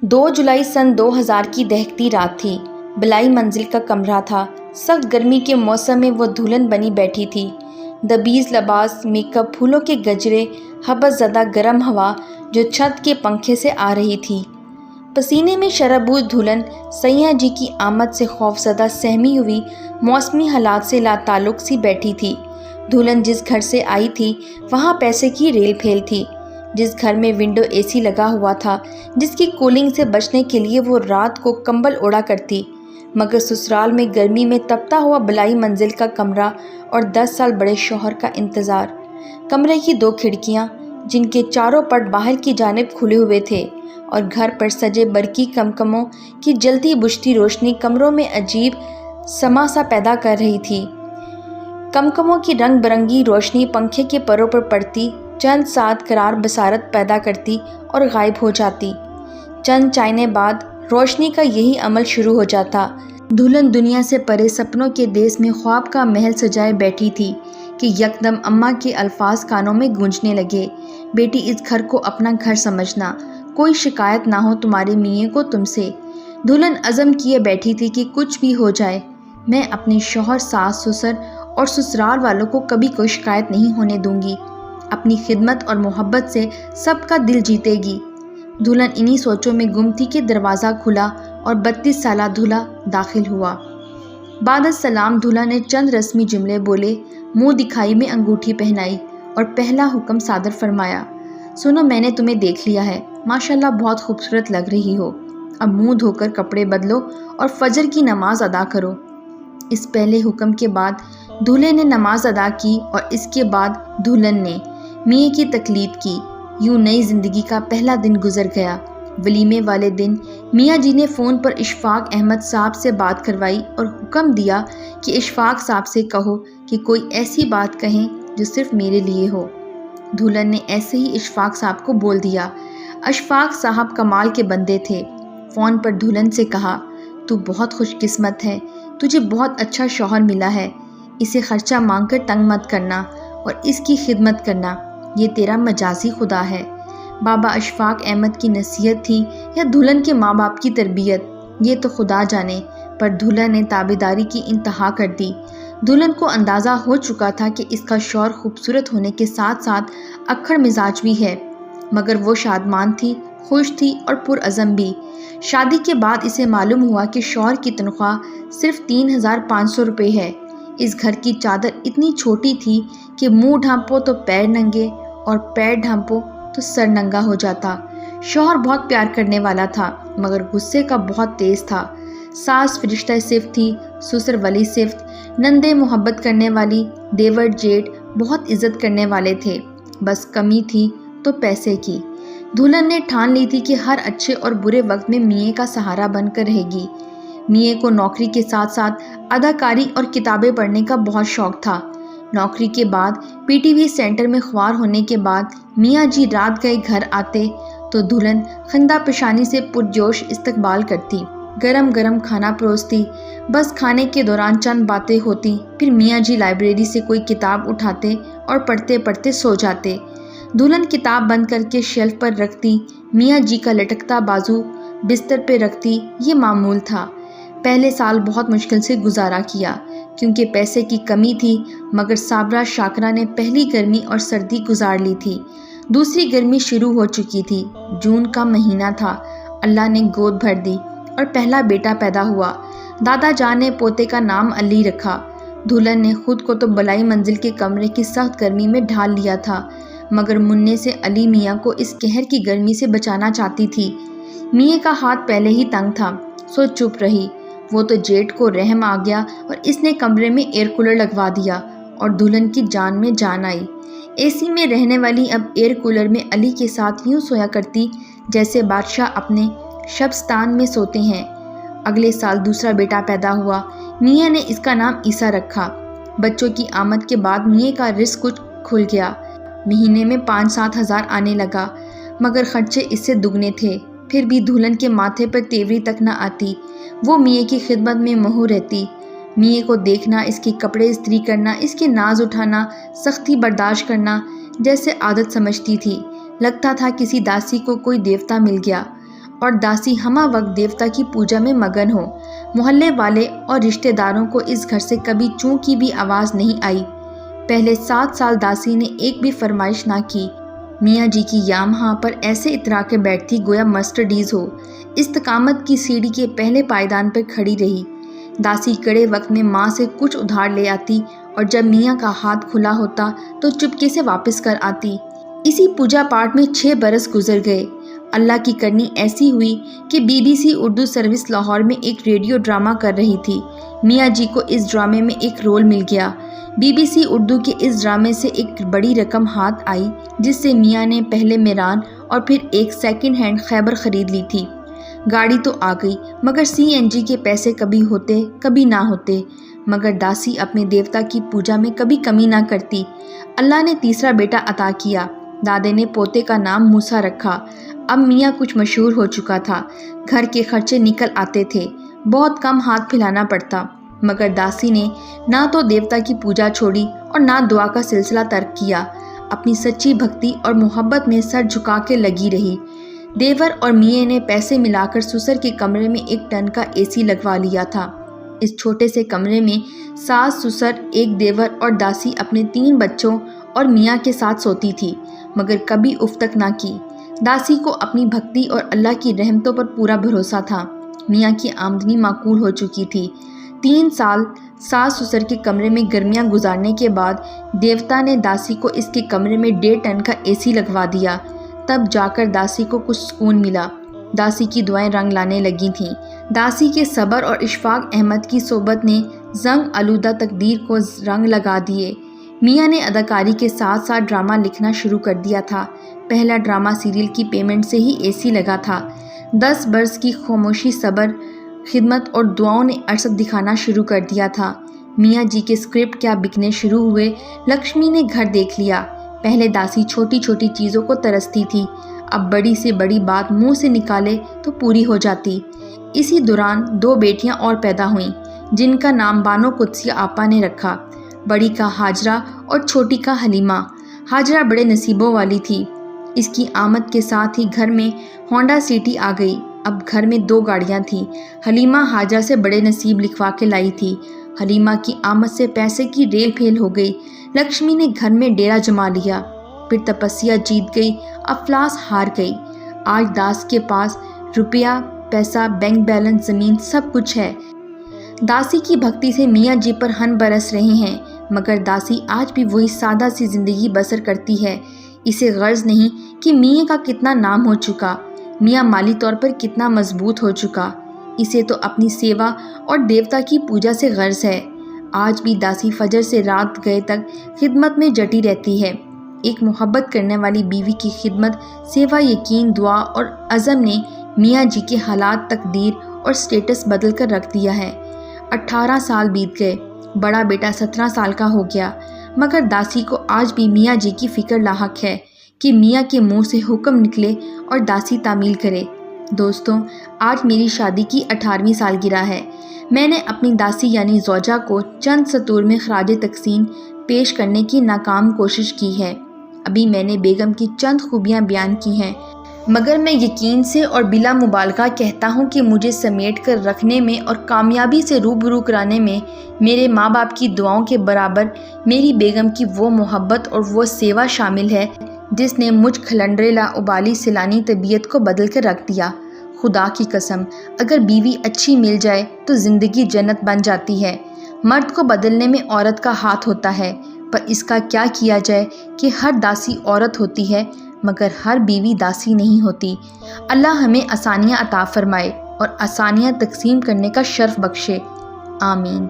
2 जुलाई सन 2000 की दहकती रात थी। बलाई मंजिल का कमरा था। सख्त गर्मी के मौसम में वो दुल्हन बनी बैठी थी। दबीज़ लिबास, मेकअप, फूलों के गजरे, हबस ज़दा गर्म हवा जो छत के पंखे से आ रही थी। पसीने में शराबूर दुल्हन सैया जी की आमद से खौफज़दा सहमी हुई मौसमी हालात से लाताल्लुक़ सी बैठी थी। दुल्हन जिस घर से आई थी वहाँ पैसे की रेल फेल थी। जिस घर में विंडो एसी लगा हुआ था, जिसकी कूलिंग से बचने के लिए वो रात को कंबल ओढ़ा करती, मगर ससुराल में गर्मी में तपता हुआ बलाई मंजिल का कमरा और 10 साल बड़े शौहर का इंतज़ार। कमरे की 2 खिड़कियाँ जिनके चारों पट बाहर की जानिब खुले हुए थे और घर पर सजे बरकी कमकमों की जलती बुझती रोशनी कमरों में अजीब समा सा पैदा कर रही थी। कमकमों की रंग बिरंगी रोशनी पंखे के परों पर पड़ती, चंद साथ करार बसारत पैदा करती और गायब हो जाती। चंद चाइने बाद रोशनी का यही अमल शुरू हो जाता। दुल्हन दुनिया से परे सपनों के देश में ख्वाब का महल सजाए बैठी थी कि यकदम अम्मा के अल्फाज कानों में गूंजने लगे, बेटी इस घर को अपना घर समझना, कोई शिकायत ना हो तुम्हारे मियाँ को तुमसे। दुल्हन अज़म किए बैठी थी कि कुछ भी हो जाए, मैं अपने शौहर, सास, ससुर और ससुराल वालों को कभी कोई शिकायत नहीं होने दूंगी। अपनी खिदमत और मोहब्बत से सबका दिल जीतेगी। दुल्हन इन्हीं सोचों में गुम थी कि दरवाज़ा खुला और 32 साला दूल्हा दाखिल हुआ। बाद सलाम दूल्हा ने चंद रस्मी जुमले बोले, मुंह दिखाई में अंगूठी पहनाई और पहला हुक्म सादर फरमाया, सुनो मैंने तुम्हें देख लिया है, माशाल्लाह बहुत खूबसूरत लग रही हो। अब मुंह धोकर कपड़े बदलो और फजर की नमाज अदा करो। इस पहले हुक्म के बाद दूल्हे ने नमाज अदा की और इसके बाद दुल्हन ने मियाँ की तकलीद की। यूँ नई ज़िंदगी का पहला दिन गुजर गया। वलीमे वाले दिन मियाँ जी ने फ़ोन पर इशफाक अहमद साहब से बात करवाई और हुक्म दिया कि इशफाक साहब से कहो कि कोई ऐसी बात कहें जो सिर्फ मेरे लिए हो। दुल्हन ने ऐसे ही इशफाक साहब को बोल दिया। इशफाक साहब कमाल के बंदे थे। फ़ोन पर दुल्हन से कहा, तू बहुत खुशकिस्मत है, तुझे बहुत अच्छा शौहर मिला है, इसे खर्चा मांग कर तंग मत करना और इसकी खिदमत करना, ये तेरा मजाजी खुदा है। बाबा अशफाक अहमद की नसीहत थी या दुल्हन के माँ बाप की तरबियत, ये तो खुदा जाने, पर दुल्हन ने ताबेदारी की इंतहा कर दी। दुल्हन को अंदाज़ा हो चुका था कि इसका शौहर खूबसूरत होने के साथ साथ अक्खड़ मिजाज भी है, मगर वो शादमान थी, खुश थी और पुरअज़म भी। शादी के बाद इसे मालूम हुआ कि शौहर की तनख्वाह सिर्फ 3500 रुपये है। इस घर की चादर इतनी छोटी थी कि मुंह ढांपो तो पैर नंगे और पैर ढांपो तो सर नंगा हो जाता। शौहर बहुत प्यार करने वाला था, मगर गुस्से का बहुत तेज़ था। सास फरिश्ता सिफ्त थी, ससुर वली सिफ्त, नंदे मोहब्बत करने वाली, देवर जेठ बहुत इज्जत करने वाले थे। बस कमी थी तो पैसे की। दुल्हन ने ठान ली थी कि हर अच्छे और बुरे वक्त में मियाँ का सहारा बनकर रहेगी। मियाँ को नौकरी के साथ साथ अदाकारी और किताबें पढ़ने का बहुत शौक़ था। नौकरी के बाद पीटीवी सेंटर में ख्वार होने के बाद मियाँ जी रात गए घर आते तो दुल्हन खंदा पेशानी से पुरजोश इस्तकबाल करती, गरम गरम खाना परोसती। बस खाने के दौरान चंद बातें होती, फिर मियाँ जी लाइब्रेरी से कोई किताब उठाते और पढ़ते पढ़ते सो जाते। दुल्हन किताब बंद करके शेल्फ पर रखती, मियाँ जी का लटकता बाजू बिस्तर पे रखती। ये मामूल था। पहले साल बहुत मुश्किल से गुजारा किया क्योंकि पैसे की कमी थी, मगर साबरा शाकरा ने पहली गर्मी और सर्दी गुजार ली थी। दूसरी गर्मी शुरू हो चुकी थी। जून का महीना था। अल्लाह ने गोद भर दी और पहला बेटा पैदा हुआ। दादा जान ने पोते का नाम अली रखा। दुल्हन ने खुद को तो बलाई मंजिल के कमरे की सख्त गर्मी में ढाल लिया था, मगर मुन्ने से अली मियाँ को इस कहर की गर्मी से बचाना चाहती थी। मियाँ का हाथ पहले ही तंग था, सो चुप रही। वो तो जेठ को रहम आ गया और इसने कमरे में एयर कूलर लगवा दिया और दुल्हन की जान में जान आई। एसी में रहने वाली अब एयर कूलर में अली के साथ यूँ सोया करती जैसे बादशाह अपने शब्स्तान में सोते हैं। अगले साल दूसरा बेटा पैदा हुआ। मियाँ ने इसका नाम ईसा रखा। बच्चों की आमद के बाद मियाँ का रिस्क कुछ खुल गया। महीने में 5-7 हज़ार आने लगा, मगर खर्चे इससे दुगने थे। फिर भी दुल्हन के माथे पर तेवरी तक न आती। वो मियाँ की खिदमत में मोह रहती। मियाँ को देखना, इसके कपड़े इस्त्री करना, इसके नाज उठाना, सख्ती बर्दाश्त करना जैसे आदत समझती थी। लगता था किसी दासी को कोई देवता मिल गया। اور داسی ہمہ وقت دیوتا کی پوجا میں مگن ہو۔ محلے والے اور رشتہ داروں کو اس گھر سے کبھی چوں کی بھی آواز نہیں آئی۔ پہلے 7 سال داسی نے ایک بھی فرمائش نہ کی۔ میاں جی کی یامہا پر ایسے اترا کے بیٹھتی گویا مرسڈیز ہو۔ استقامت کی سیڑھی کے پہلے پائیدان پر کھڑی رہی۔ داسی کڑے وقت میں ماں سے کچھ ادھار لے آتی اور جب میاں کا ہاتھ کھلا ہوتا تو چپکے سے واپس کر آتی۔ اسی پوجا پاٹ میں 6 برس گزر گئے۔ اللہ کی کرنی ایسی ہوئی کہ BBC اردو سروس لاہور میں ایک ریڈیو ڈرامہ کر رہی تھی۔ میاں جی کو اس ڈرامے میں ایک رول مل گیا۔ BBC اردو کے اس ڈرامے سے ایک بڑی رقم ہاتھ آئی جس سے میاں نے پہلے میران اور پھر ایک سیکنڈ ہینڈ خیبر خرید لی تھی۔ گاڑی تو آ گئی مگر CNG کے پیسے کبھی ہوتے کبھی نہ ہوتے، مگر داسی اپنے دیوتا کی پوجا میں کبھی کمی نہ کرتی۔ اللہ نے تیسرا بیٹا عطا کیا۔ دادے نے پوتے کا نام موسیٰ رکھا۔ اب میاں کچھ مشہور ہو چکا تھا، گھر کے خرچے نکل آتے تھے، بہت کم ہاتھ پھیلانا پڑتا، مگر داسی نے نہ تو دیوتا کی پوجا چھوڑی اور نہ دعا کا سلسلہ ترک کیا۔ اپنی سچی بھکتی اور محبت میں سر جھکا کے لگی رہی۔ دیور اور میاں نے پیسے ملا کر سسر کے کمرے میں 1 ٹن کا AC لگوا لیا تھا۔ اس چھوٹے سے کمرے میں ساس، سسر، ایک دیور اور داسی اپنے 3 بچوں اور میاں کے ساتھ سوتی تھی، مگر کبھی اف تک نہ کی۔ داسی کو اپنی بھکتی اور اللہ کی رحمتوں پر پورا بھروسہ تھا۔ میاں کی آمدنی معقول ہو چکی تھی۔ 3 سال ساس سسر کے کمرے میں گرمیاں گزارنے کے بعد دیوتا نے داسی کو اس کے کمرے میں 1.5 ٹن کا AC لگوا دیا۔ تب جا کر داسی کو کچھ سکون ملا۔ داسی کی دعائیں رنگ لانے لگی تھیں۔ داسی کے صبر اور اشفاق احمد کی صحبت نے زنگ آلودہ تقدیر کو رنگ لگا دیے۔ میاں نے اداکاری کے ساتھ ساتھ ڈرامہ لکھنا شروع کر دیا تھا۔ پہلا ڈرامہ سیریل کی پیمنٹ سے ہی AC لگا تھا۔ 10 برس کی خاموشی، صبر، خدمت اور دعاؤں نے ارشد دکھانا شروع کر دیا تھا۔ میاں جی کے اسکرپٹ کیا بکنے شروع ہوئے۔ لکشمی نے گھر دیکھ لیا۔ پہلے داسی چھوٹی چھوٹی چیزوں کو ترستی تھی، اب بڑی سے بڑی بات منہ سے نکالے تو پوری ہو جاتی۔ اسی دوران 2 بیٹیاں اور پیدا ہوئیں جن کا نام بانو قدسیہ آپا نے رکھا۔ بڑی کا حاجرہ اور چھوٹی کا حلیمہ۔ حاجرہ بڑے نصیبوں والی تھی۔ اس کی آمد کے ساتھ ہی گھر میں ہونڈا سٹی آ گئی۔ اب گھر میں 2 گاڑیاں تھیں۔ حلیمہ حاجرہ سے بڑے نصیب لکھوا کے لائی تھی۔ حلیمہ کی آمد سے پیسے کی ریل پھیل ہو گئی۔ لکشمی نے گھر میں ڈیرا جما لیا۔ پھر تپسیا جیت گئی، افلاس ہار گئی۔ آج داس کے پاس روپیہ، پیسہ، بینک بیلنس، زمین، سب کچھ ہے۔ داسی کی بھکتی سے میاں جی پر ہن برس رہے ہیں، مگر داسی آج بھی وہی سادہ سی زندگی بسر کرتی ہے۔ اسے غرض نہیں کہ میاں کا کتنا نام ہو چکا، میاں مالی طور پر کتنا مضبوط ہو چکا، اسے تو اپنی سیوا اور دیوتا کی پوجا سے غرض ہے۔ آج بھی داسی فجر سے رات گئے تک خدمت میں جٹی رہتی ہے۔ ایک محبت کرنے والی بیوی کی خدمت، سیوا، یقین، دعا اور عزم نے میاں جی کے حالات، تقدیر اور سٹیٹس بدل کر رکھ دیا ہے۔ 18 سال بیت گئے، بڑا بیٹا 17 سال کا ہو گیا، مگر داسی کو آج بھی میاں جی کی فکر لاحق ہے کہ میاں کے منہ سے حکم نکلے اور داسی تعمیل کرے۔ دوستوں، آج میری شادی کی 18ویں سالگرہ ہے۔ میں نے اپنی داسی یعنی زوجہ کو چند سطور میں خراج تحسین پیش کرنے کی ناکام کوشش کی ہے۔ ابھی میں نے بیگم کی چند خوبیاں بیان کی ہیں، مگر میں یقین سے اور بلا مبالغہ کہتا ہوں کہ مجھے سمیٹ کر رکھنے میں اور کامیابی سے روبرو کرانے میں میرے ماں باپ کی دعاؤں کے برابر میری بیگم کی وہ محبت اور وہ سیوا شامل ہے جس نے مجھ کھلنڈرے لا ابالی سیلانی طبیعت کو بدل کر رکھ دیا۔ خدا کی قسم، اگر بیوی اچھی مل جائے تو زندگی جنت بن جاتی ہے۔ مرد کو بدلنے میں عورت کا ہاتھ ہوتا ہے، پر اس کا کیا کیا جائے کہ ہر داسی عورت ہوتی ہے مگر ہر بیوی داسی نہیں ہوتی۔ اللہ ہمیں آسانیاں عطا فرمائے اور آسانیاں تقسیم کرنے کا شرف بخشے، آمین۔